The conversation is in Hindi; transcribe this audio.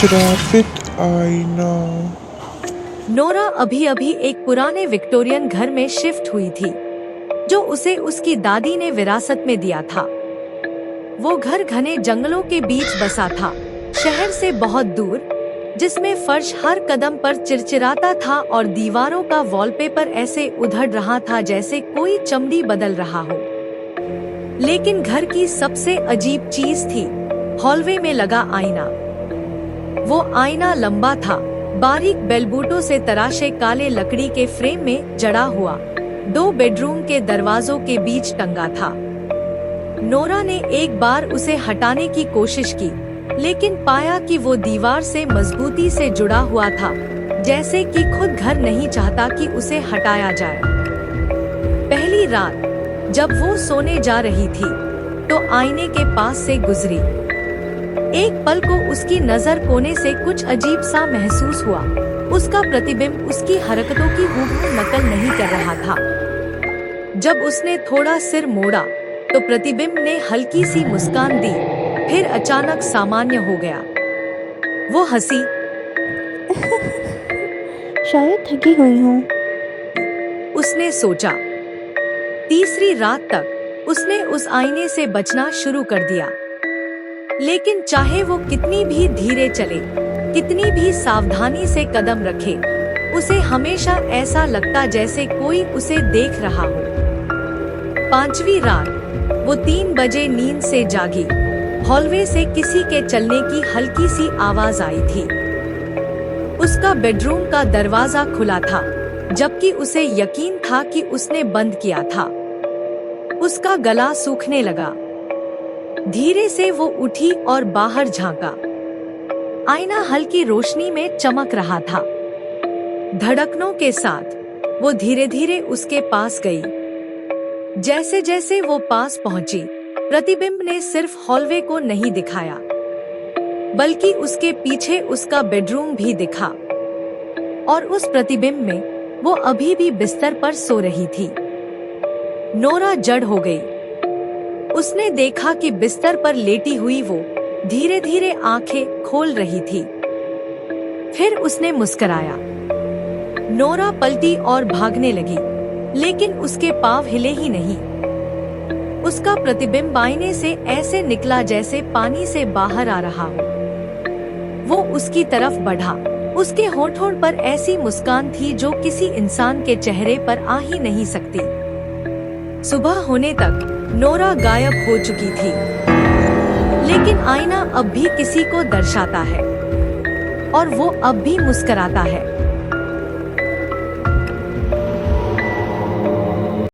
श्रापित आईना। नोरा अभी अभी एक पुराने विक्टोरियन घर में शिफ्ट हुई थी, जो उसे उसकी दादी ने विरासत में दिया था। वो घर घने जंगलों के बीच बसा था, शहर से बहुत दूर, जिसमें फर्श हर कदम पर चिरचिराता था और दीवारों का वॉलपेपर ऐसे उधड़ रहा था जैसे कोई चमड़ी बदल रहा हो। लेकिन घर की सबसे अजीब चीज थी हॉलवे में लगा आईना। वो आईना लंबा था, बारीक बेलबूटों से तराशे काले लकड़ी के फ्रेम में जड़ा हुआ 2 बेडरूम के दरवाजों के बीच टंगा था। नोरा ने एक बार उसे हटाने की कोशिश की, लेकिन पाया कि वो दीवार से मजबूती से जुड़ा हुआ था, जैसे कि खुद घर नहीं चाहता कि उसे हटाया जाए। पहली रात जब वो सोने जा रही थी, तो आईने के पास से गुजरी। एक पल को उसकी नजर कोने से कुछ अजीब सा महसूस हुआ। उसका प्रतिबिंब उसकी हरकतों की हूबहू नकल नहीं कर रहा था। जब उसने थोड़ा सिर मोड़ा, तो प्रतिबिंब ने हल्की सी मुस्कान दी, फिर अचानक सामान्य हो गया। वो हंसी। शायद थकी हुई हूँ। उसने सोचा। तीसरी रात तक उसने उस आईने से बचना शुरू कर दिया, लेकिन चाहे वो कितनी भी धीरे चले, कितनी भी सावधानी से कदम रखे, उसे हमेशा ऐसा लगता जैसे कोई उसे देख रहा हो। 5वीं रात वो 3 बजे नींद से जागी। हॉलवे से किसी के चलने की हल्की सी आवाज आई थी। उसका बेडरूम का दरवाजा खुला था, जबकि उसे यकीन था कि उसने बंद किया था। उसका गला सूखने लगा। धीरे से वो उठी और बाहर झांका। आईना हल्की रोशनी में चमक रहा था। धड़कनों के साथ वो धीरे धीरे उसके पास गई। जैसे जैसे वो पास पहुंची, प्रतिबिंब ने सिर्फ हॉलवे को नहीं दिखाया, बल्कि उसके पीछे उसका बेडरूम भी दिखा। और उस प्रतिबिंब में वो अभी भी बिस्तर पर सो रही थी। नोरा जड़ हो गई। उसने देखा कि बिस्तर पर लेटी हुई वो धीरे धीरे आंखें खोल रही थी। फिर उसने मुस्कुराया। नोरा पलटी और भागने लगी, लेकिन उसके पांव हिले ही नहीं। उसका प्रतिबिंब आईने से ऐसे निकला जैसे पानी से बाहर आ रहा हो। वो उसकी तरफ बढ़ा। उसके होठों पर ऐसी मुस्कान थी जो किसी इंसान के चेहरे पर आ ही नहीं सकती। सुबह होने तक नोरा गायब हो चुकी थी, लेकिन आईना अब भी किसी को दर्शाता है, और वो अब भी मुस्कुराता है।